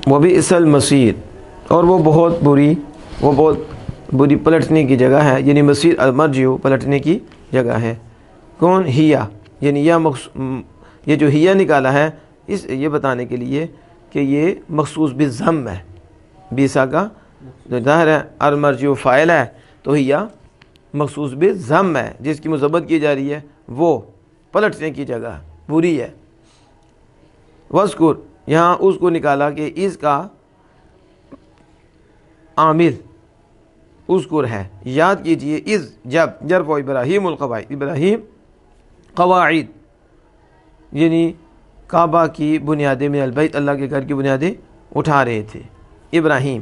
وبئس المصیر، اور وہ بہت بری پلٹنے کی جگہ ہے، یعنی مصیر المرجع پلٹنے کی جگہ ہے۔ کون؟ ہیا، یعنی یہ جو ہیا نکالا ہے یہ بتانے کے لیے کہ یہ مخصوص بالضم ہے، بیسا کا جو ظاہر ہے المرجع فاعل ہے، تو ہیا مخصوص بالضم ہے، جس کی مذمت کی جا رہی ہے وہ پلٹنے کی جگہ بری ہے۔ وذکر، یہاں اس کو نکالا کہ اس کا عامل اذکر ہے، یاد کیجئے اذ جب یرفع ابراہیم القواعد، ابراہیم قواعد یعنی کعبہ کی بنیادیں، من البیت، اللہ کے گھر کی بنیادیں اٹھا رہے تھے ابراہیم۔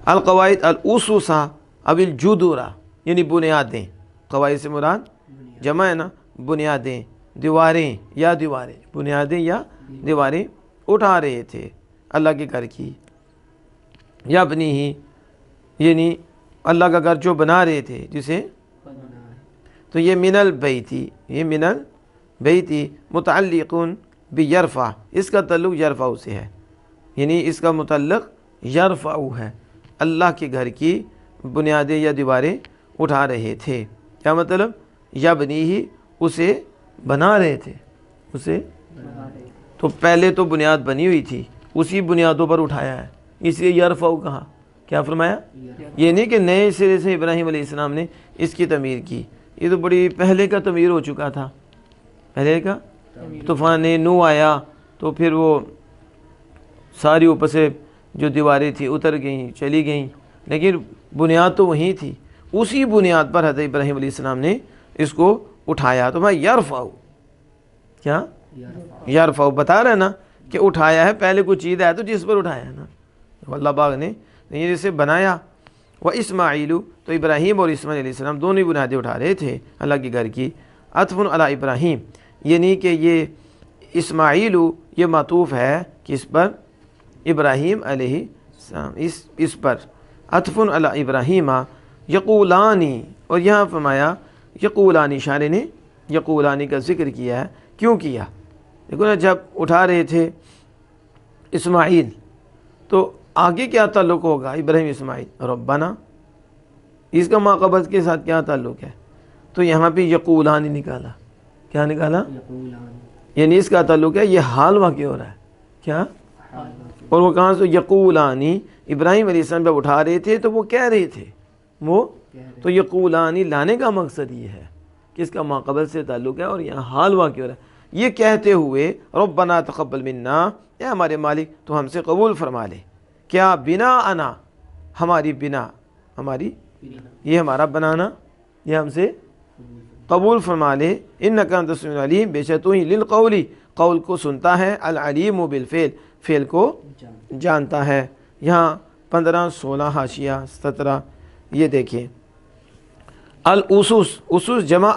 القواعد الاسسہ اب الجدرہ، یعنی بنیادیں، قواعد سے مراد جمع ہے نا، بنیادیں، دیواریں یا دیواریں، بنیادیں یا دیواریں اٹھا رہے تھے اللہ کے گھر کی۔ یا اپنی ہی، یعنی اللہ کا گھر جو بنا رہے تھے، جسے تو یہ من البیتی، یہ من البیتی متعلقن بیرفع، اس کا تعلق یرفع سے ہے، یعنی اس کا متعلق یرفع ہے، اللہ کے گھر کی بنیادیں یا دیواریں اٹھا رہے تھے۔ کیا مطلب؟ یبنی ہی، اسے بنا رہے تھے، اسے تو پہلے تو بنیاد بنی ہوئی تھی، اسی بنیادوں پر اٹھایا ہے، اس لیے یرفع کہا۔ کیا فرمایا؟ یہ نہیں کہ نئے سرے سے ابراہیم علیہ السلام نے اس کی تعمیر کی، یہ تو بڑی پہلے کا تعمیر ہو چکا تھا، پہلے کا طوفان نو آیا تو پھر وہ ساری اوپر سے جو دیواریں تھیں اتر گئیں، چلی گئیں، لیکن بنیاد تو وہیں تھی، اسی بنیاد پر حضرت ابراہیم علیہ السلام نے اس کو اٹھایا۔ تو میں یرفع، کیا یرفع بتا رہا ہے نا کہ اٹھایا ہے، پہلے کوئی چیز ہے تو جس پر اٹھایا ہے نا، اللہ پاک نے یہ جسے بنایا۔ وہ اسماعیل، تو ابراہیم اور اسماعیل علیہ السلام دونوں ہی بنیادیں اٹھا رہے تھے اللہ کے گھر کی۔ عطف علی ابراہیم، یعنی کہ یہ اسماعیل یہ معطوف ہے کس پر؟ ابراہیم علیہ السلام، اس پر عطف علی ابراہیم۔ یقولانی، اور یہاں فرمایا یقولانی، شاعر نے یقولانی کا ذکر کیا ہے، کیوں کیا؟ دیکھو نا، جب اٹھا رہے تھے اسماعیل تو آگے کیا تعلق ہوگا؟ ابراہیم اسماعیل، ربنا، اس کا ماقبل کے ساتھ کیا تعلق ہے؟ تو یہاں پہ یقولانی نکالا، کیا نکالا؟ یعنی اس کا تعلق ہے، یہ حال واقع ہو رہا ہے، کیا؟ اور وہ کہاں سے؟ یقولانی، ابراہیم علیہ السلام جب اٹھا رہے تھے تو وہ کہہ رہے تھے، وہ تو یقولانی لانے کا مقصد یہ ہے کہ اس کا ماقبل سے تعلق ہے اور یہاں حال واقع ہو رہا ہے، یہ کہتے ہوئے ربنا تقبل منا، اے ہمارے مالک تو ہم سے قبول فرما لے، کیا؟ بنا انا، ہماری بنا، ہماری یہ ہمارا بنانا، یہ ہم سے قبول فرما لے، انک انت السمیع العلیم، بے شک تو ہی للقول، قول کو سنتا ہے، العلیم بالفعل، فعل کو جانتا ہے۔ یہاں 15 16 حاشیہ 17 یہ دیکھیں، الاسس، اسس جمع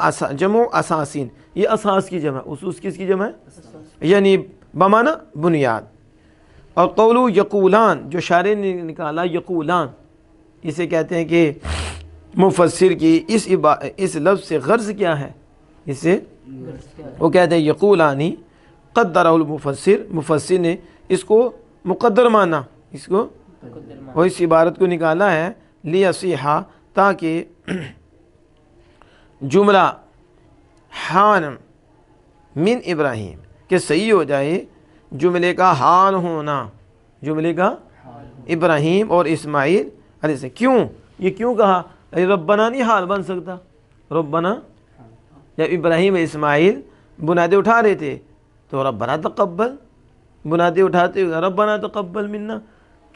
اساسین، یہ اساس کی جمع، اسس کس کی جمع ہے؟ یعنی بمانا بنیاد۔ اور قولو یقولان، جو شارع نے نکالا یقولان، اسے کہتے ہیں کہ مفسر کی اس لفظ سے غرض کیا ہے؟ اس سے وہ کہتے ہیں یقولانی قدرہ المفسر، مفسر نے اس کو مقدر مانا، اس کو وہ اس عبارت کو نکالا ہے لیصیحا، تاکہ جملہ حال من ابراہیم کہ صحیح ہو جائے جملے کا حال ہونا، جملے کا ابراہیم اور اسماعیل علیہ السلام۔ کیوں یہ کیوں کہا؟ ربنا نہیں حال بن سکتا، ربنا جب ابراہیم اسماعیل بنیادیں اٹھا رہے تھے تو ربنا تقبل، بنیادیں اٹھاتے ہوئے ربنا تقبل منا،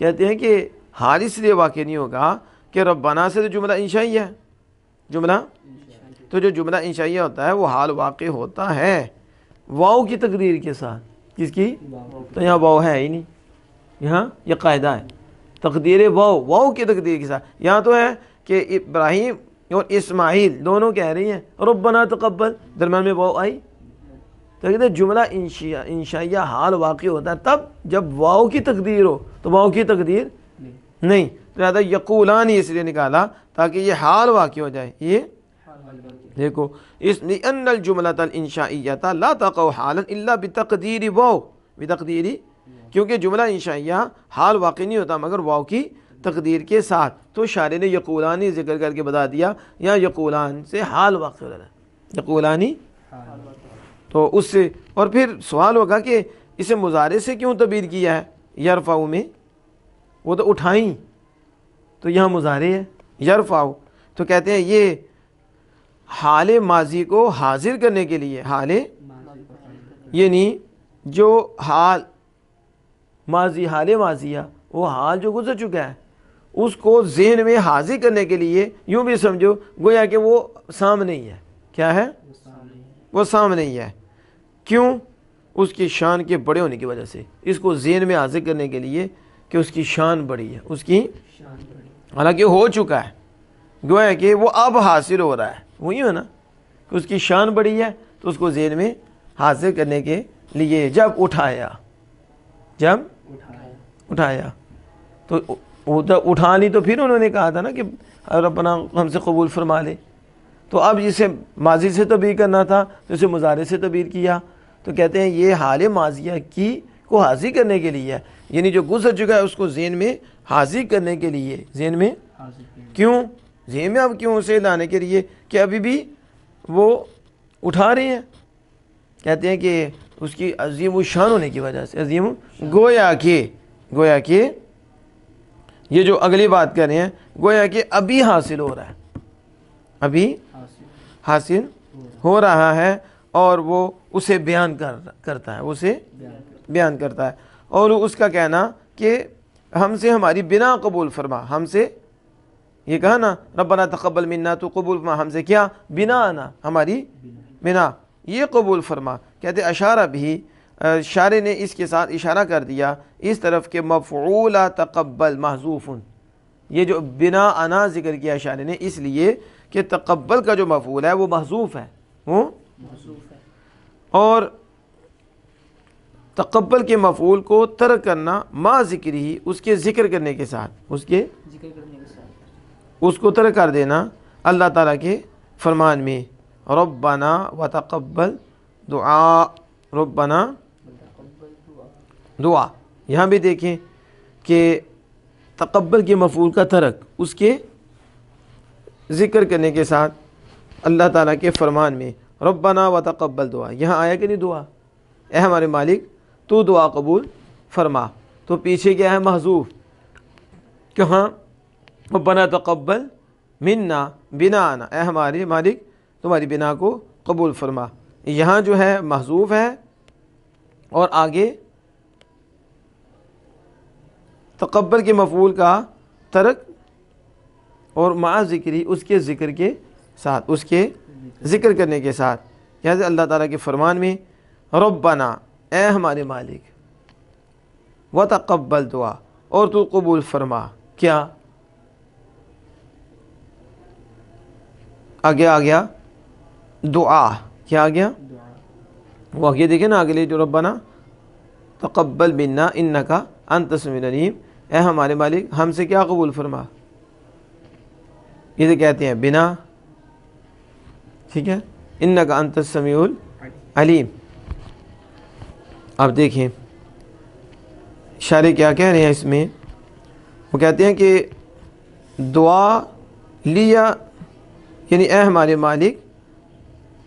کہتے ہیں کہ حال اس لیے واقع نہیں ہوگا کہ ربنا سے تو جملہ انشائیہ ہے، جملہ تو جو جملہ انشائیہ ہوتا ہے وہ حال واقع ہوتا ہے واو کی تقدیر کے ساتھ، کس کی؟ تو یہاں واو ہے ہی نہیں، یہاں یہ قاعدہ ہے تقدیر واو کی تقدیر کے ساتھ، یہاں تو ہے کہ ابراہیم اور اسماعیل دونوں کہہ رہی ہیں ربنا تقبل، درمیان میں واو آئی، تو کہتے ہیں جملہ انشائیہ حال واقع ہوتا ہے تب جب واو کی تقدیر ہو، تو واو کی تقدیر نہیں، تو لہذا یقولانی اس لیے نکالا تاکہ یہ حال واقع ہو جائے۔ یہ دیکھو، اس لأن الجملۃ الانشائیۃ لا تقع حالا الا بتقدیر واو، بتقدیر کیونکہ جملہ انشائیہ حال واقع نہیں ہوتا مگر واو کی تقدیر کے ساتھ، تو شاعر نے یقولانی ذکر کر کے بتا دیا، یا یقولان سے حال واقع ہو رہا ہے، یقولانی تو اس سے. اور پھر سوال ہوگا کہ اسے مضارع سے کیوں تعبیر کیا ہے یرفعو میں؟ وہ تو اٹھائیں، تو یہاں مضارع ہے یرفعو، تو کہتے ہیں یہ حال ماضی کو حاضر کرنے کے لیے، حال یعنی جو حال ماضی، حال ماضیہ وہ حال جو گزر چکا ہے اس کو ذہن میں حاضر کرنے کے لیے، یوں بھی سمجھو گویا کہ وہ سامنے ہی ہے. کیا ہے؟ وہ سامنے ہی ہے. کیوں؟ اس کی شان کے بڑے ہونے کی وجہ سے، اس کو ذہن میں حاضر کرنے کے لیے کہ اس کی شان بڑی ہے، اس کی حالانکہ ہو چکا ہے، گویا کہ وہ اب حاصل ہو رہا ہے. وہی ہے نا کہ اس کی شان بڑی ہے، تو اس کو ذہن میں حاضر کرنے کے لیے جب اٹھایا تو اٹھا لی، تو پھر انہوں نے کہا تھا نا کہ ربنا ہم سے قبول فرما لے. تو اب جسے ماضی سے تعبیر کرنا تھا تو اسے مضارع سے تعبیر کیا. تو کہتے ہیں یہ حال ماضیہ کی کو حاضر کرنے کے لیے ہے، یعنی جو گزر چکا ہے اس کو ذہن میں حاضر کرنے کے لیے. ذہن میں کیوں؟ ذہن میں اب کیوں اسے لانے کے لیے کہ ابھی بھی وہ اٹھا رہے ہیں. کہتے ہیں کہ اس کی عظیم الشان ہونے کی وجہ سے، عظیم گویا کہ یہ جو اگلی بات کر رہے ہیں گویا کہ ابھی حاصل ہو رہا ہے، ابھی حاصل ہو رہا ہے، اور وہ اسے بیان کرتا ہے، اسے بیان کرتا ہے. اور اس کا کہنا کہ ہم سے ہماری بنا قبول فرما، ہم سے یہ کہا نا ربنا تقبل منا، تو قبول فرما ہم سے کیا؟ بنا آنا، ہماری بنا یہ قبول فرما. کہتے اشارہ بھی شارع نے اس کے ساتھ اشارہ کر دیا اس طرف کہ مفعول تقبل محذوف. یہ جو بنا انا ذکر کیا شارع نے اس لیے کہ تقبل کا جو مفعول ہے وہ محذوف ہے، وہ اور تقبل کے مفعول کو ترک کرنا ما ذکر ہی، اس کے ذکر کرنے کے ساتھ، اس کو ترک کر دینا اللہ تعالیٰ کے فرمان میں ربنا وتقبل دعا، ربنا دعا. یہاں بھی دیکھیں کہ تقبل کے مفعول کا ترک اس کے ذکر کرنے کے ساتھ اللہ تعالیٰ کے فرمان میں ربنا وتقبل دعا. یہاں آیا کہ نہیں دعا، اے ہمارے مالک تو دعا قبول فرما، تو پیچھے کیا ہے؟ محذوف. کہاں؟ ربنا تقبل منا بنا آنا، اے ہمارے مالک تمہاری بنا کو قبول فرما. یہاں جو ہے محذوف ہے، اور آگے تقبل کے مفعول کا ترک اور مع ذکری اس کے ذکر کے ساتھ، اس کے ذکر کرنے کے ساتھ. یہاں اللہ تعالیٰ کے فرمان میں ربنا اے ہمارے مالک وتقبل دعا، اور تو قبول فرما. کیا آگے آ گیا؟ دعا. کیا آ گیا؟ وہ آگے دیکھیں نا اگلے جو ربنا تقبل منا انکا انت السمیع العلیم، اے ہمارے مالک ہم سے کیا قبول فرما. یہ کہتے ہیں بنا، ٹھیک ہے، انکا انت السمیع العلیم. اب دیکھیں شارع کیا کہہ رہے ہیں اس میں، وہ کہتے ہیں کہ دعا لیا یعنی اے ہمارے مالک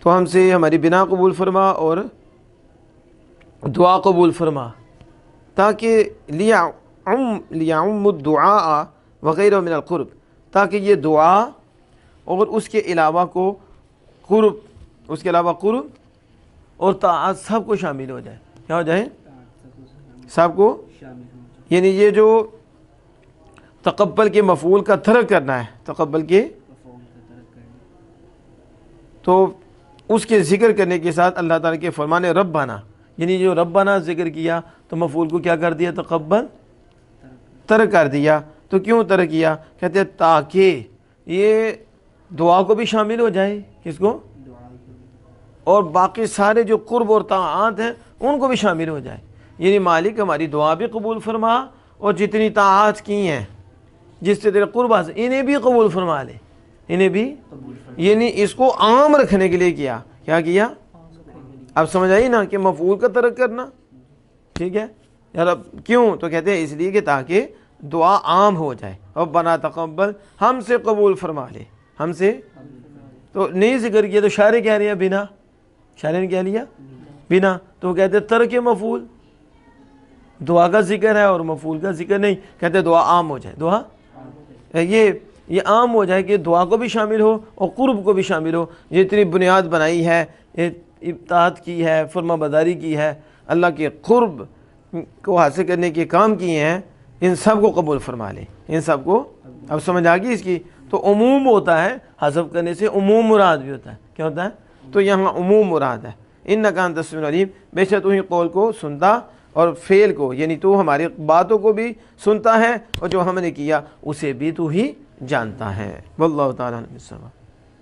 تو ہم سے ہماری بنا قبول فرما اور دعا قبول فرما، تاکہ لیعم الدعاء وغیرہ من القرب، تاکہ یہ دعا اور اس کے علاوہ کو قرب، اس کے علاوہ قرب اور طاعت سب کو شامل ہو جائے. کیا ہو جائے؟ سب کو، یعنی یہ جو تقبل کے مفعول کا ترک کرنا ہے، تقبل کے تو اس کے ذکر کرنے کے ساتھ اللہ تعالیٰ کے فرمان ربنا، یعنی جو ربنا ذکر کیا تو مفعول کو کیا کر دیا؟ تقبل ترک کر دیا. تو کیوں ترک کیا؟ کہتے ہیں تاکہ یہ دعا کو بھی شامل ہو جائے، کس کو؟ اور باقی سارے جو قرب اور طاعات ہیں ان کو بھی شامل ہو جائے. یعنی مالک ہماری دعا بھی قبول فرما، اور جتنی طاعات کی ہیں جس سے تیرے قرب حاصل انہیں بھی قبول فرما لے، انہیں بھی، یعنی اس کو عام رکھنے کے لیے کیا. کیا کیا؟ اب سمجھ آئی نا کہ مفعول کا ترک کرنا، ٹھیک ہے، یا رب کیوں؟ تو کہتے ہیں اس لیے کہ تاکہ دعا عام ہو جائے، ربنا تقبل، ہم سے قبول فرما لے، ہم سے۔ تو نہیں ذکر کیا تو شاعر کہہ رہے ہیں بنا، شاعر نے کہہ لیا بنا، تو وہ کہتے ہیں ترک مفعول، دعا کا ذکر ہے اور مفعول کا ذکر نہیں، کہتے ہیں دعا عام ہو جائے، دعا یہ عام ہو جائے کہ دعا کو بھی شامل ہو اور قرب کو بھی شامل ہو۔ یہ اتنی بنیاد بنائی ہے، اطاعت کی ہے، فرما برداری کی ہے، اللہ کے قرب کو حاصل کرنے کے کام کیے ہیں، ان سب کو قبول فرما لے، ان سب کو۔ اب سمجھ آ گئی اس کی؟ تو عموم ہوتا ہے، حذف کرنے سے عموم مراد بھی ہوتا ہے، کیا ہوتا ہے؟ تو یہاں عموم مراد ہے، انک انت السمیع العلیم، بے شک تو ہی قول کو سنتا اور فعل کو، یعنی تو ہماری باتوں کو بھی سنتا ہے اور جو ہم نے کیا اسے بھی تو ہی جانتا ہے۔ واللہ تعالیٰ عنہ بالصواب۔